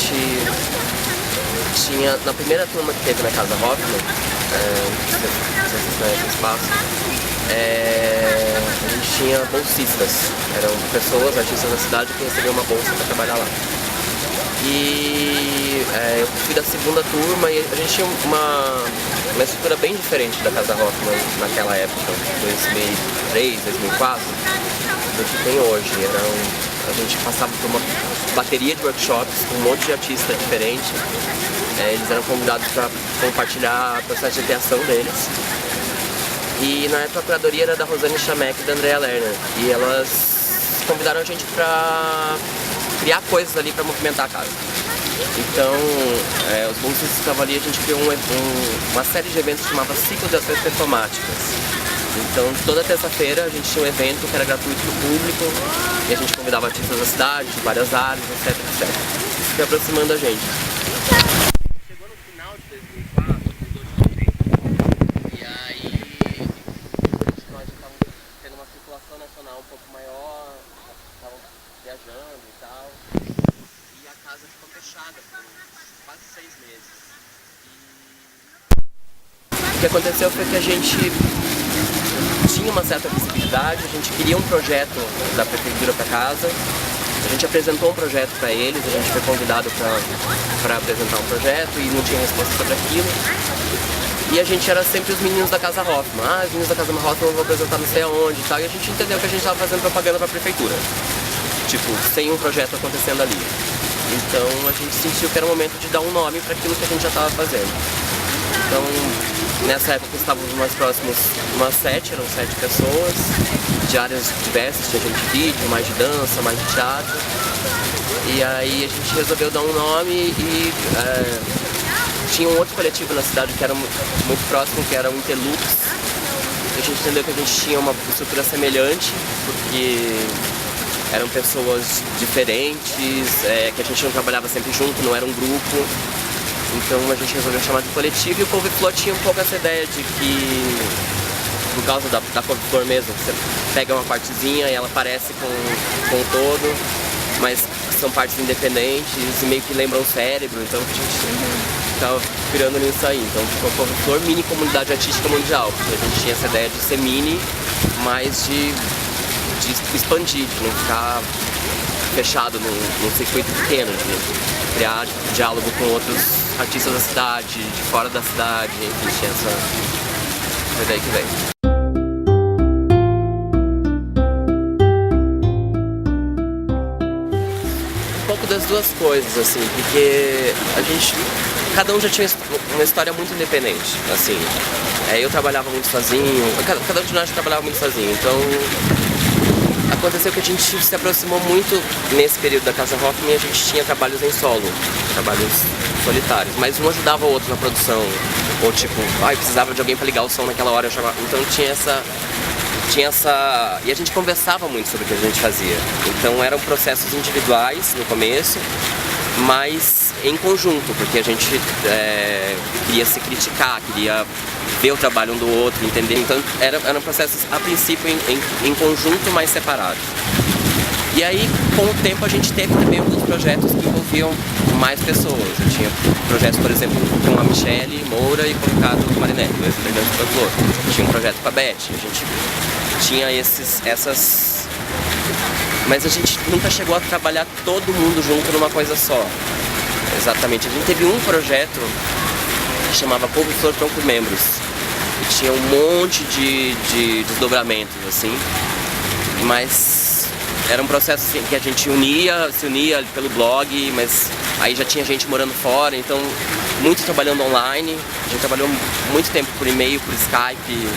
gente tinha, na primeira turma que teve na Casa Hoffman, vocês conhecem o espaço, a gente tinha bolsistas, eram pessoas, artistas da cidade que recebiam uma bolsa para trabalhar lá. E eu fui da segunda turma e a gente tinha uma estrutura bem diferente da Casa Hoffman naquela época, 2003, 2004, do que tem hoje. A gente passava por uma bateria de workshops com um monte de artistas diferentes. Eles eram convidados para compartilhar o processo de criação deles. E na época a curadoria era da Rosane Chamek e da Andrea Lerner. E elas convidaram a gente para criar coisas ali para movimentar a casa. Então, os bolsistas que estavam ali, a gente criou uma série de eventos que chamava Ciclo de Ações Performáticas. Então, toda terça-feira a gente tinha um evento que era gratuito para o público e a gente convidava artistas da cidade, de várias áreas, etc, etc. Isso foi aproximando a gente. Chegou no final de 2004, mudou de tempo, e aí nós já estávamos tendo uma circulação nacional um pouco maior, estávamos viajando e tal, e a casa ficou fechada por quase 6 meses. O que aconteceu foi que a gente tinha uma certa visibilidade, a gente queria um projeto da prefeitura para casa, a gente apresentou um projeto para eles, a gente foi convidado para apresentar um projeto e não tinha resposta sobre aquilo. E a gente era sempre os meninos da Casa Hoffman. Os meninos da Casa Hoffman vão apresentar não sei aonde e tal, e a gente entendeu que a gente estava fazendo propaganda para a prefeitura. Tipo, sem um projeto acontecendo ali. Então a gente sentiu que era o momento de dar um nome para aquilo que a gente já estava fazendo. Então, nessa época estávamos mais próximos, eram 7 pessoas, de áreas diversas, tinha gente de vídeo, mais de dança, mais de teatro. E aí a gente resolveu dar um nome e tinha um outro coletivo na cidade que era muito próximo, que era o Interlux. E a gente entendeu que a gente tinha uma estrutura semelhante, porque eram pessoas diferentes, que a gente não trabalhava sempre junto, não era um grupo. Então a gente resolveu chamar de coletivo e o Couve-Flor tinha um pouco essa ideia de que, por causa da Couve-Flor mesmo, você pega uma partezinha e ela parece com o todo, mas são partes independentes e meio que lembram o cérebro, então a gente estava pirando nisso aí. Então ficou Couve-Flor Mini Comunidade Artística Mundial, porque a gente tinha essa ideia de ser mini, mas de expandir, de não ficar fechado num circuito pequeno, de criar diálogo com outros artistas da cidade, de fora da cidade, enfim, tinha foi daí que veio. Um pouco das duas coisas, assim, porque cada um já tinha uma história muito independente, assim. Eu trabalhava muito sozinho, cada um de nós trabalhava muito sozinho, então aconteceu que a gente se aproximou muito nesse período da Casa Hoffman e a gente tinha trabalhos em solo, trabalhos solitários, mas um ajudava o outro na produção, ou tipo, precisava de alguém para ligar o som naquela hora, eu chamava, então tinha essa... E a gente conversava muito sobre o que a gente fazia, então eram processos individuais no começo, mas em conjunto, porque a gente queria se criticar, queria ver o trabalho um do outro, entender. Então eram processos a princípio em conjunto, mas separados. E aí, com o tempo, a gente teve também alguns projetos que envolviam mais pessoas. Eu tinha projetos, por exemplo, com a Michele Moura e com o Ricardo Marinelli, do ex-integrante do Couve-Flor. Tinha um projeto com a Beth, a gente tinha essas... Mas a gente nunca chegou a trabalhar todo mundo junto numa coisa só. Exatamente. A gente teve um projeto que chamava Couve-Flor Tronco Membros. E tinha um monte de desdobramentos, assim. Mas era um processo assim, que a gente se unia pelo blog, mas aí já tinha gente morando fora, então muito trabalhando online. A gente trabalhou muito tempo por e-mail, por Skype,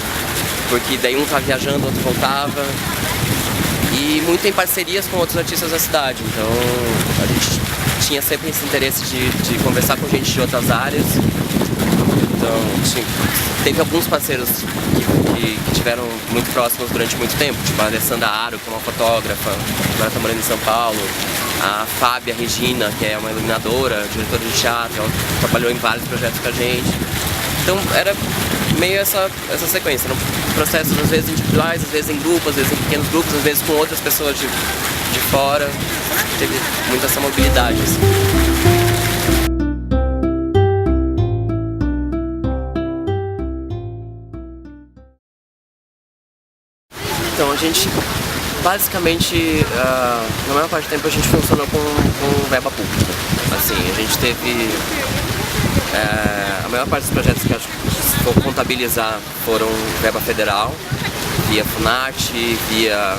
porque daí um estava viajando, o outro voltava. E muito em parcerias com outros artistas da cidade, então a gente tinha sempre esse interesse de conversar com gente de outras áreas. Então teve alguns parceiros que tiveram muito próximos durante muito tempo, tipo a Alessandra Aro, que é uma fotógrafa, agora está morando em São Paulo, a Fábia Regina, que é uma iluminadora, diretora de teatro, ela trabalhou em vários projetos com a gente. Então era meio essa sequência, eram processos às vezes individuais, às vezes em grupos, às vezes em pequenos grupos, às vezes com outras pessoas de fora. Teve muita essa mobilidade, assim. gente basicamente, na maior parte do tempo a gente funcionou com verba pública. Assim, a gente teve... a maior parte dos projetos que, se for contabilizar, foram verba federal, via FUNAT, via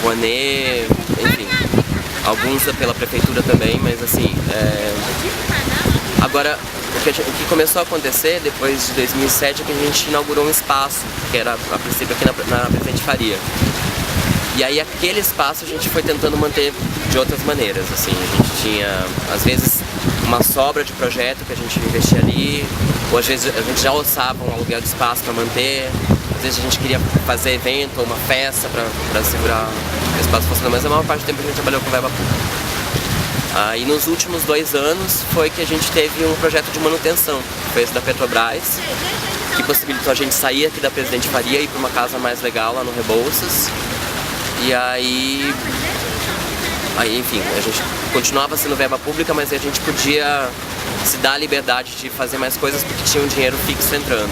Rouanet, enfim, alguns pela prefeitura também, mas assim, agora o que começou a acontecer depois de 2007 é que a gente inaugurou um espaço, que era a princípio aqui na Presidente Faria. E aí aquele espaço a gente foi tentando manter de outras maneiras, assim, a gente tinha, às vezes, uma sobra de projeto que a gente investia ali, ou às vezes a gente já orçava um aluguel de espaço para manter, às vezes a gente queria fazer evento ou uma festa para segurar o espaço funcionando, mas a maior parte do tempo a gente trabalhou com verba pública. E nos últimos 2 anos foi que a gente teve um projeto de manutenção, que foi esse da Petrobras, que possibilitou a gente sair aqui da Presidente Faria e ir para uma casa mais legal lá no Rebouças. E aí, enfim, a gente continuava sendo verba pública, mas a gente podia se dar a liberdade de fazer mais coisas porque tinha um dinheiro fixo entrando.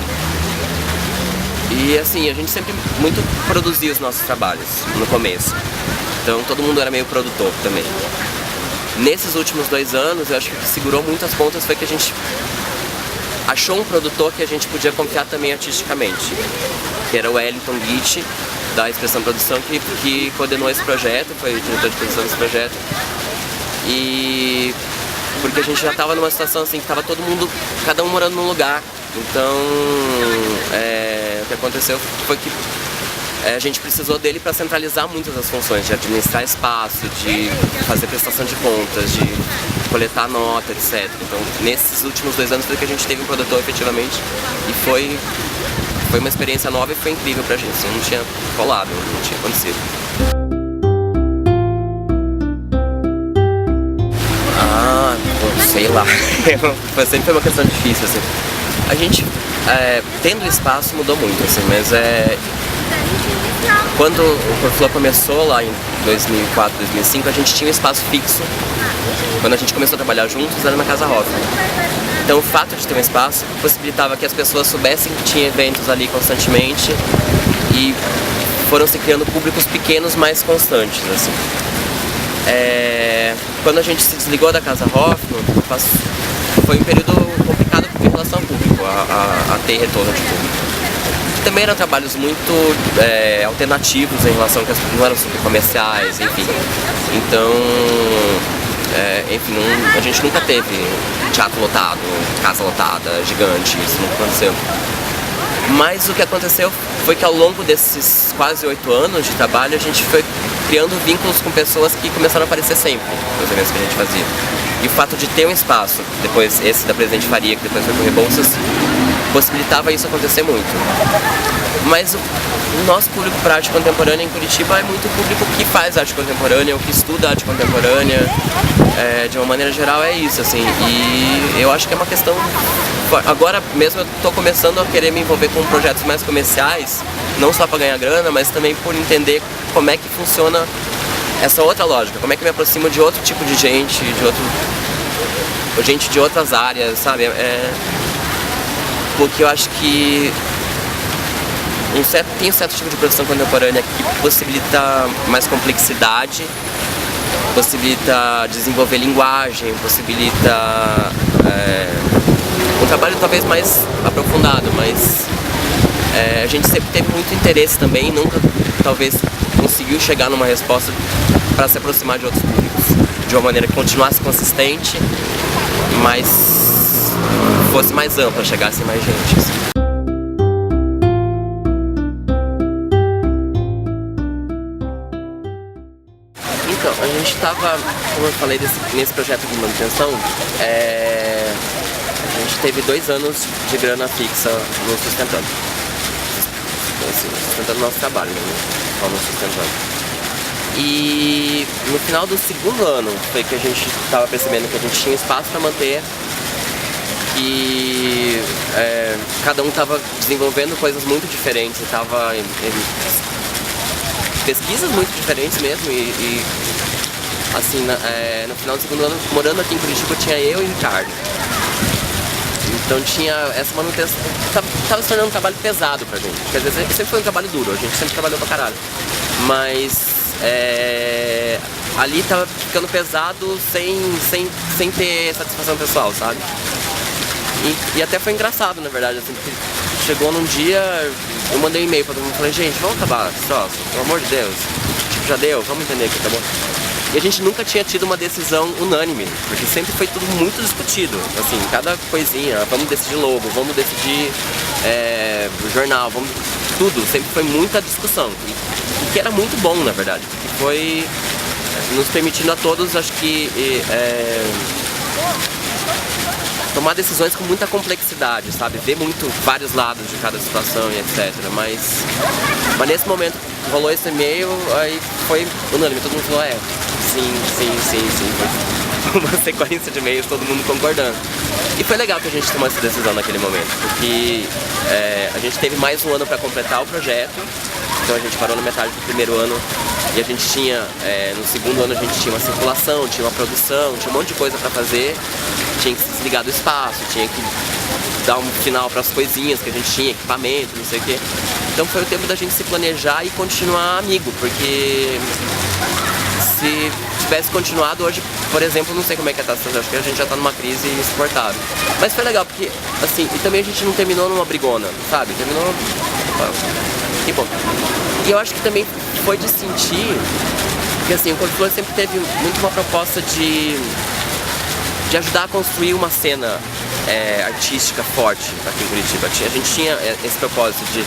E assim, a gente sempre muito produzia os nossos trabalhos no começo, então todo mundo era meio produtor também. Nesses últimos 2 anos, eu acho que o que segurou muito as pontas foi que a gente achou um produtor que a gente podia confiar também artisticamente, que era o Wellington Guitti, da Expressão Produção, que coordenou esse projeto, foi o diretor de produção desse projeto. E porque a gente já estava numa situação assim, que estava todo mundo, cada um morando num lugar. Então, o que aconteceu foi que a gente precisou dele para centralizar muitas das funções, de administrar espaço, de fazer prestação de contas, de coletar nota, etc. Então, nesses últimos 2 anos foi que a gente teve um produtor efetivamente, e foi uma experiência nova e foi incrível pra gente, assim, não tinha rolado, não tinha acontecido. Sei lá, sempre foi uma questão difícil, assim. A gente, tendo espaço, mudou muito, assim, mas quando o Corflor começou lá em 2004, 2005, a gente tinha um espaço fixo. Quando a gente começou a trabalhar juntos, era na Casa Hoffman. Então o fato de ter um espaço possibilitava que as pessoas soubessem que tinha eventos ali constantemente e foram se criando públicos pequenos mais constantes, assim. Quando a gente se desligou da Casa Hoffman, foi um período complicado em relação ao público, a ter retorno de público. Também eram trabalhos muito alternativos em relação a que não eram super comerciais, enfim. Então, a gente nunca teve teatro lotado, casa lotada, gigante, isso não aconteceu. Mas o que aconteceu foi que ao longo desses quase 8 anos de trabalho, a gente foi criando vínculos com pessoas que começaram a aparecer sempre nos eventos que a gente fazia. E o fato de ter um espaço, depois esse da Presidente Faria, que depois foi pro Rebouças, possibilitava isso acontecer muito. Mas o nosso público para arte contemporânea em Curitiba é muito público que faz arte contemporânea, ou que estuda arte contemporânea, de uma maneira geral é isso, assim. E eu acho que é uma questão... Agora mesmo eu estou começando a querer me envolver com projetos mais comerciais, não só para ganhar grana, mas também por entender como é que funciona essa outra lógica, como é que eu me aproximo de outro tipo de gente, gente de outras áreas, sabe? Porque eu acho que tem um certo tipo de produção contemporânea que possibilita mais complexidade, possibilita desenvolver linguagem, possibilita um trabalho talvez mais aprofundado, mas a gente sempre teve muito interesse também e nunca talvez conseguiu chegar numa resposta para se aproximar de outros públicos de uma maneira que continuasse consistente, mas fosse mais ampla, chegasse mais gente, assim. Então, a gente estava, como eu falei, nesse projeto de manutenção, a gente teve 2 anos de grana fixa nos sustentando. Então, assim, sustentando o nosso trabalho, né? Só nos sustentando. E no final do 2º ano foi que a gente estava percebendo que a gente tinha espaço para manter, que cada um estava desenvolvendo coisas muito diferentes, estava em pesquisas muito diferentes mesmo, e assim, no final do 2º ano, morando aqui em Curitiba, tinha eu e o Ricardo. Então tinha essa manutenção, tava se tornando um trabalho pesado pra gente, porque às vezes sempre foi um trabalho duro, a gente sempre trabalhou pra caralho, mas ali tava ficando pesado sem ter satisfação pessoal, sabe? E até foi engraçado, na verdade, assim, porque chegou num dia, eu mandei um e-mail pra todo mundo, falei, gente, vamos acabar esse troço, pelo amor de Deus, tipo, já deu, vamos entender aqui, tá bom? E a gente nunca tinha tido uma decisão unânime, porque sempre foi tudo muito discutido, assim, cada coisinha, vamos decidir logo, vamos decidir jornal, vamos, tudo, sempre foi muita discussão, e que era muito bom, na verdade, porque foi nos permitindo a todos, acho que, tomar decisões com muita complexidade, sabe? Ver muito vários lados de cada situação e etc. Mas nesse momento rolou esse e-mail, aí foi unânime, todo mundo falou, sim. Foi uma sequência de e-mails, todo mundo concordando. E foi legal que a gente tomou essa decisão naquele momento, porque a gente teve mais um ano para completar o projeto, então a gente parou na metade do primeiro ano e a gente tinha, no segundo ano a gente tinha uma circulação, tinha uma produção, tinha um monte de coisa para fazer, tinha que se desligar do espaço, tinha que dar um final para as coisinhas que a gente tinha, equipamento, não sei o quê. Então foi o tempo da gente se planejar e continuar amigo, porque se tivesse continuado hoje, por exemplo, não sei como é que tá, acho que a gente já tá numa crise insuportável. Mas foi legal, porque, assim, e também a gente não terminou numa brigona, sabe? Terminou... Que bom. E eu acho que também foi de sentir que, assim, o Couve-Flor sempre teve muito uma proposta de ajudar a construir uma cena artística forte aqui em Curitiba. A gente tinha esse propósito de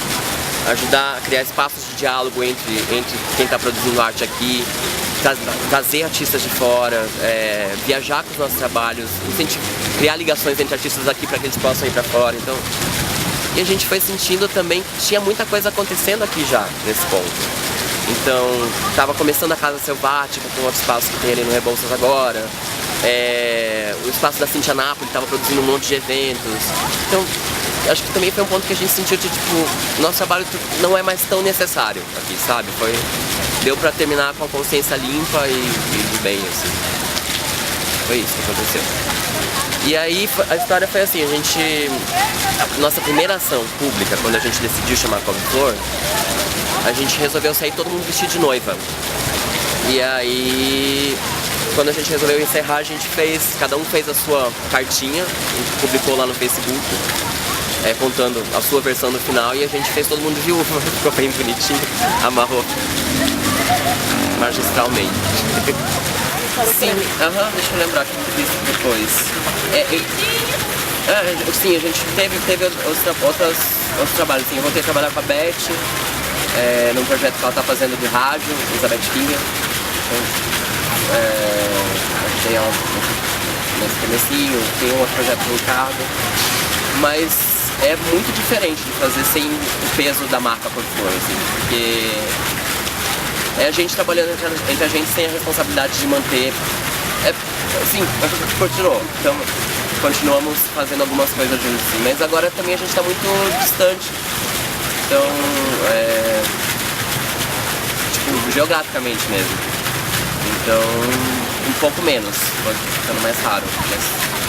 ajudar a criar espaços de diálogo entre quem está produzindo arte aqui, trazer artistas de fora, viajar com os nossos trabalhos, criar ligações entre artistas aqui para que eles possam ir para fora. Então, e a gente foi sentindo também que tinha muita coisa acontecendo aqui já, nesse ponto. Então, estava começando a Casa Selvática, com outro espaço que tem ali no Rebouças agora. O espaço da Cintia Napoli estava produzindo um monte de eventos. Então, acho que também foi um ponto que a gente sentiu de, tipo, nosso trabalho não é mais tão necessário aqui, sabe? Deu pra terminar com a consciência limpa e bem, assim. Foi isso que aconteceu. E aí a história foi assim, nossa primeira ação pública, quando a gente decidiu chamar Couve-Flor, a gente resolveu sair todo mundo vestido de noiva. E aí, quando a gente resolveu encerrar, cada um fez a sua cartinha, a gente publicou lá no Facebook, contando a sua versão no final, e a gente fez todo mundo de viúva, ficou bem bonitinho, amarrou magistralmente. Sim, deixa eu lembrar que eu fiz depois. Sim, a gente teve outros trabalhos, assim, eu voltei a trabalhar com a Beth, num projeto que ela está fazendo de rádio, Elizabeth Kinga. Ajudei ela nesse comecinho, tem um outro projeto com o Ricardo, mas é muito diferente de fazer sem o peso da marca Couve-Flor, assim, porque é a gente trabalhando entre a gente sem a responsabilidade de manter, assim, a gente continuou, então continuamos fazendo algumas coisas juntos, assim, mas agora também a gente está muito distante, então, tipo, geograficamente mesmo, então um pouco menos, pode ficando mais raro,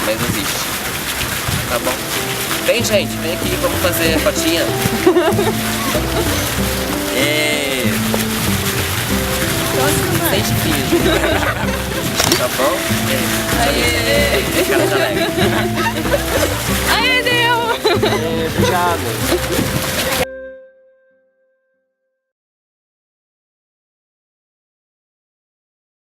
mas existe, tá bom? Vem, gente, vem aqui, vamos fazer fotinha. Sente finge. Tá bom? Aê! Cara de alegre. Aê, deu! Obrigado.